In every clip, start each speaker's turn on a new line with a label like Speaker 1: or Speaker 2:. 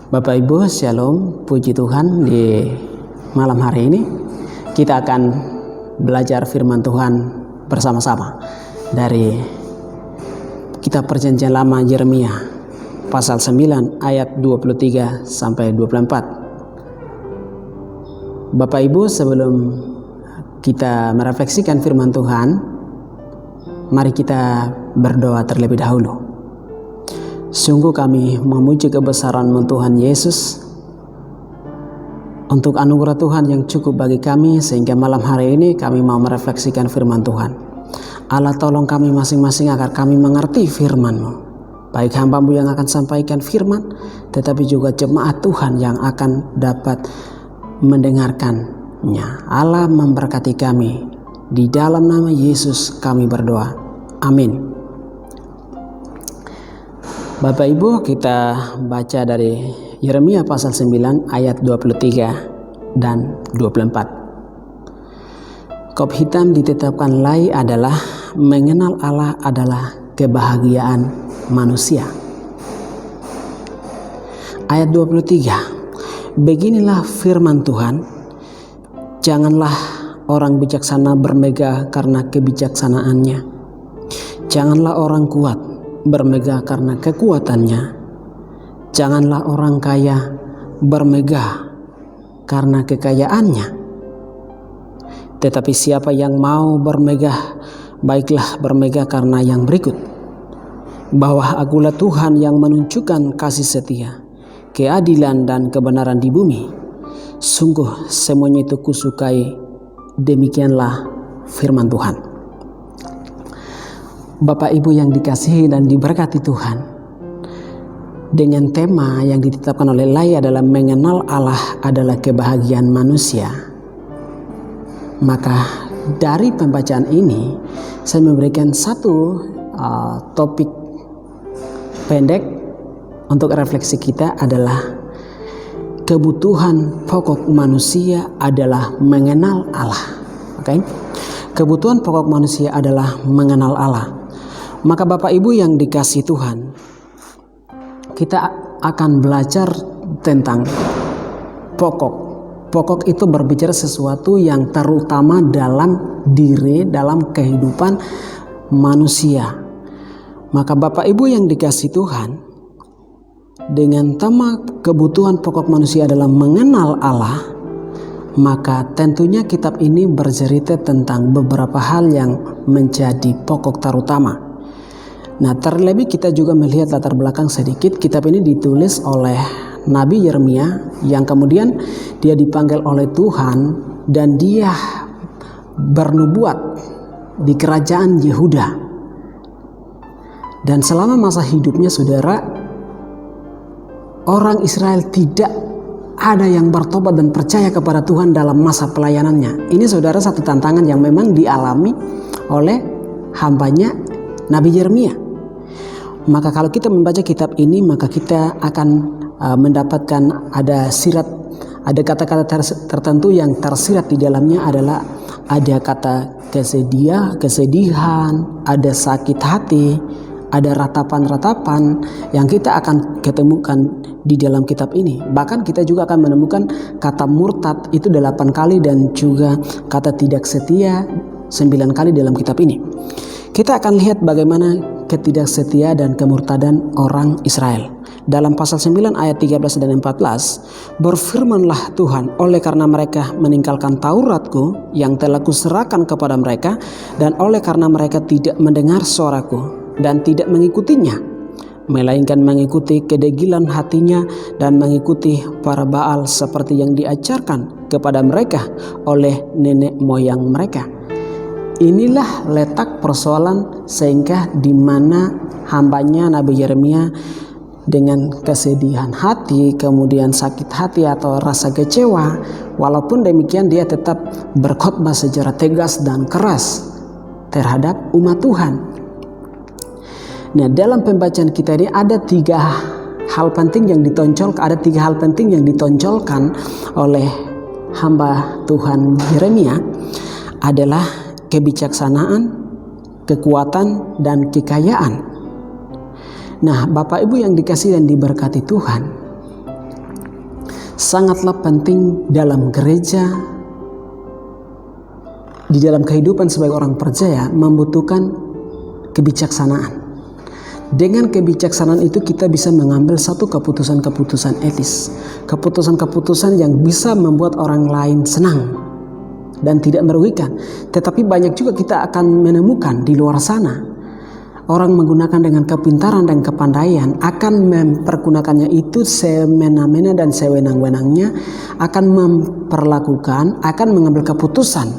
Speaker 1: Bapak Ibu, Shalom, puji Tuhan. Di malam hari ini kita akan belajar firman Tuhan bersama-sama dari kitab Perjanjian Lama Yeremia pasal 9 ayat 23 sampai 24. Bapak Ibu, sebelum kita merefleksikan firman Tuhan, mari kita berdoa terlebih dahulu. Sungguh kami memuji kebesaran-Mu Tuhan Yesus untuk anugerah Tuhan yang cukup bagi kami, sehingga malam hari ini kami mau merefleksikan firman Tuhan. Allah, tolong kami masing-masing agar kami mengerti firman-Mu, baik hamba-Mu yang akan sampaikan firman, tetapi juga jemaat Tuhan yang akan dapat mendengarkannya. Allah memberkati kami, di dalam nama Yesus kami berdoa, amin. Bapak Ibu, kita baca dari Yeremia pasal 9 ayat 23 dan 24. Kop hitam ditetapkan lay adalah mengenal Allah adalah kebahagiaan manusia. Ayat 23. Beginilah firman Tuhan, janganlah orang bijaksana bermegah karena kebijaksanaannya. Janganlah orang kuat bermegah karena kekuatannya. Janganlah orang kaya bermegah karena kekayaannya. Tetapi siapa yang mau bermegah, baiklah bermegah karena yang berikut, bahwa akulah Tuhan yang menunjukkan kasih setia, keadilan dan kebenaran di bumi. Sungguh semuanya itu kusukai. Demikianlah firman Tuhan. Bapak Ibu yang dikasihi dan diberkati Tuhan, dengan tema yang ditetapkan oleh Lay adalah mengenal Allah adalah kebahagiaan manusia. Maka dari pembacaan ini saya memberikan satu topik pendek untuk refleksi kita adalah kebutuhan pokok manusia adalah mengenal Allah. Oke? Kebutuhan pokok manusia adalah mengenal Allah. Maka Bapak Ibu yang dikasihi Tuhan, kita akan belajar tentang pokok. Pokok itu berbicara sesuatu yang terutama dalam diri, dalam kehidupan manusia. Maka Bapak Ibu yang dikasihi Tuhan, dengan tema kebutuhan pokok manusia adalah mengenal Allah, maka tentunya kitab ini bercerita tentang beberapa hal yang menjadi pokok terutama. Nah, terlebih kita juga melihat latar belakang sedikit. Kitab ini ditulis oleh Nabi Yeremia yang kemudian dia dipanggil oleh Tuhan dan dia bernubuat di kerajaan Yehuda. Dan selama masa hidupnya, saudara, orang Israel tidak ada yang bertobat dan percaya kepada Tuhan dalam masa pelayanannya. Ini saudara satu tantangan yang memang dialami oleh hambanya Nabi Yeremia. Maka kalau kita membaca kitab ini, maka kita akan mendapatkan ada kata-kata tertentu yang tersirat di dalamnya adalah ada kata kesedihan, ada sakit hati, ada ratapan-ratapan yang kita akan ketemukan di dalam kitab ini. Bahkan kita juga akan menemukan kata murtad itu 8 kali dan juga kata tidak setia 9 kali dalam kitab ini. Kita akan lihat bagaimana ketidaksetia dan kemurtadan orang Israel. Dalam pasal 9 ayat 13 dan 14, berfirmanlah Tuhan, oleh karena mereka meninggalkan Tauratku yang telah kuserahkan kepada mereka, dan oleh karena mereka tidak mendengar suaraku dan tidak mengikutinya, melainkan mengikuti kedegilan hatinya dan mengikuti para Baal seperti yang diajarkan kepada mereka oleh nenek moyang mereka. Inilah letak persoalan sehingga di mana hambanya Nabi Yeremia dengan kesedihan hati, kemudian sakit hati atau rasa kecewa, walaupun demikian dia tetap berkhotbah secara tegas dan keras terhadap umat Tuhan. Nah, dalam pembacaan kita ini ada 3 hal penting yang ditonjolkan oleh hamba Tuhan Yeremia adalah kebijaksanaan, kekuatan, dan kekayaan. Nah, Bapak Ibu yang dikasihi dan diberkati Tuhan, sangatlah penting dalam gereja, di dalam kehidupan sebagai orang percaya membutuhkan kebijaksanaan. Dengan kebijaksanaan itu kita bisa mengambil satu keputusan-keputusan etis, keputusan-keputusan yang bisa membuat orang lain senang dan tidak merugikan. Tetapi banyak juga kita akan menemukan di luar sana orang menggunakan dengan kepintaran dan kepandaian akan mempergunakannya itu semena-mena dan sewenang-wenangnya, akan memperlakukan, akan mengambil keputusan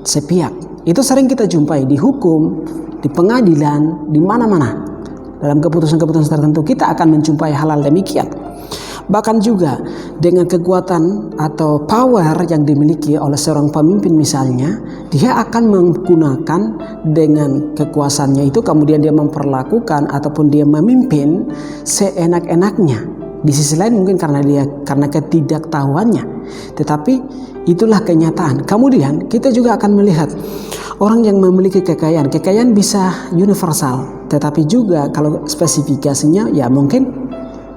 Speaker 1: sepihak. Itu sering kita jumpai di hukum, di pengadilan, di mana-mana. Dalam keputusan-keputusan tertentu kita akan menjumpai hal-hal demikian. Bahkan juga dengan kekuatan atau power yang dimiliki oleh seorang pemimpin misalnya, dia akan menggunakan dengan kekuasaannya itu, kemudian dia memperlakukan ataupun dia memimpin seenak-enaknya. Di sisi lain mungkin karena ketidaktahuannya, tetapi itulah kenyataan. Kemudian kita juga akan melihat orang yang memiliki kekayaan bisa universal, tetapi juga kalau spesifikasinya ya mungkin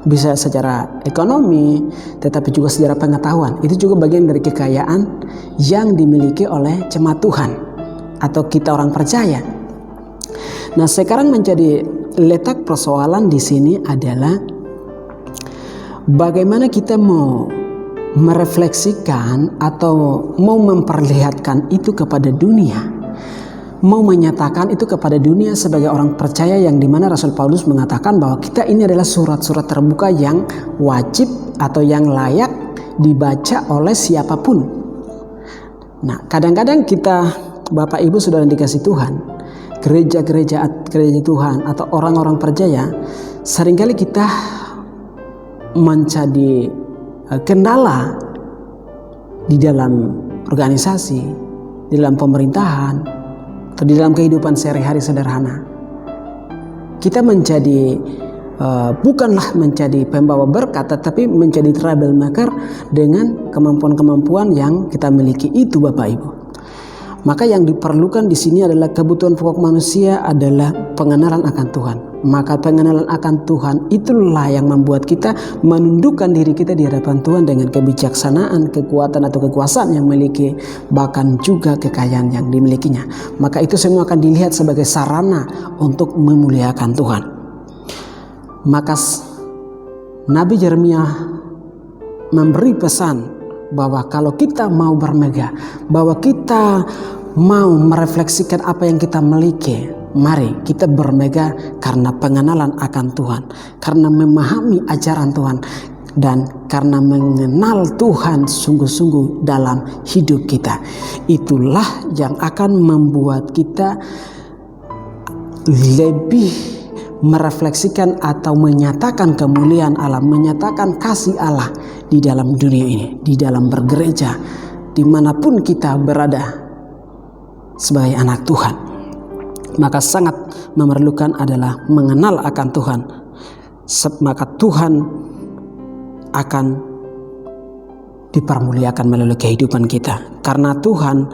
Speaker 1: bisa secara ekonomi, tetapi juga secara pengetahuan. Itu juga bagian dari kekayaan yang dimiliki oleh jemaat Tuhan atau kita orang percaya. Nah, sekarang menjadi letak persoalan di sini adalah bagaimana kita mau merefleksikan atau mau memperlihatkan itu kepada dunia, mau menyatakan itu kepada dunia sebagai orang percaya, yang dimana Rasul Paulus mengatakan bahwa kita ini adalah surat-surat terbuka yang wajib atau yang layak dibaca oleh siapapun. Nah, kadang-kadang kita, Bapak Ibu Saudara yang dikasih Tuhan, gereja Tuhan atau orang-orang percaya, seringkali kita menjadi kendala di dalam organisasi, di dalam pemerintahan, atau di dalam kehidupan sehari-hari sederhana. Kita menjadi bukanlah menjadi pembawa berkat, tetapi menjadi troublemaker dengan kemampuan-kemampuan yang kita miliki itu, Bapak Ibu. Maka yang diperlukan di sini adalah kebutuhan pokok manusia adalah pengenalan akan Tuhan. Maka pengenalan akan Tuhan itulah yang membuat kita menundukkan diri kita di hadapan Tuhan dengan kebijaksanaan, kekuatan atau kekuasaan yang memiliki, bahkan juga kekayaan yang dimilikinya. Maka itu semua akan dilihat sebagai sarana untuk memuliakan Tuhan. Maka Nabi Yeremia memberi pesan bahwa kalau kita mau bermegah, bahwa kita mau merefleksikan apa yang kita miliki, mari kita bermegah karena pengenalan akan Tuhan, karena memahami ajaran Tuhan, dan karena mengenal Tuhan sungguh-sungguh dalam hidup kita. Itulah yang akan membuat kita lebih merefleksikan atau menyatakan kemuliaan Allah, menyatakan kasih Allah di dalam dunia ini, di dalam bergereja, dimanapun kita berada sebagai anak Tuhan. Maka sangat memerlukan adalah mengenal akan Tuhan, maka Tuhan akan dipermuliakan melalui kehidupan kita, karena Tuhan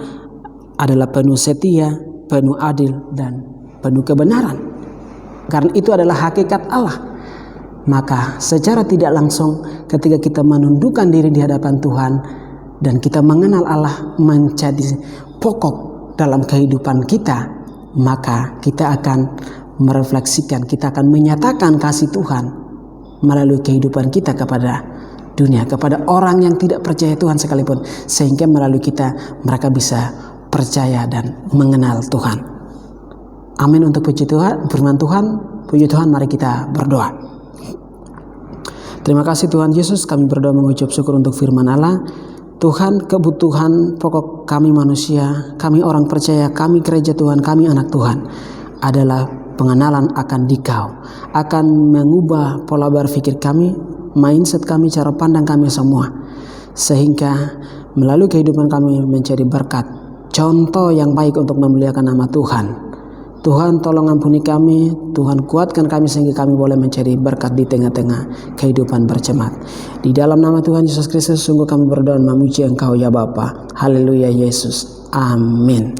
Speaker 1: adalah penuh setia, penuh adil, dan penuh kebenaran. Karena itu adalah hakikat Allah. Maka secara tidak langsung ketika kita menundukkan diri di hadapan Tuhan dan kita mengenal Allah menjadi pokok dalam kehidupan kita, maka kita akan merefleksikan, kita akan menyatakan kasih Tuhan melalui kehidupan kita kepada dunia, kepada orang yang tidak percaya Tuhan sekalipun, sehingga melalui kita mereka bisa percaya dan mengenal Tuhan. Amin. Untuk puji Tuhan, firman Tuhan, puji Tuhan, mari kita berdoa. Terima kasih Tuhan Yesus, kami berdoa mengucap syukur untuk firman Allah. Tuhan, kebutuhan pokok kami manusia, kami orang percaya, kami gereja Tuhan, kami anak Tuhan adalah pengenalan akan Dikau, akan mengubah pola berpikir kami, mindset kami, cara pandang kami semua, sehingga melalui kehidupan kami menjadi berkat, contoh yang baik untuk memuliakan nama Tuhan. Tuhan, tolong ampuni kami, Tuhan kuatkan kami sehingga kami boleh menjadi berkat di tengah-tengah kehidupan berjemaat. Di dalam nama Tuhan Yesus Kristus sungguh kami berdoa dan memuji Engkau ya Bapa. Haleluya Yesus. Amin.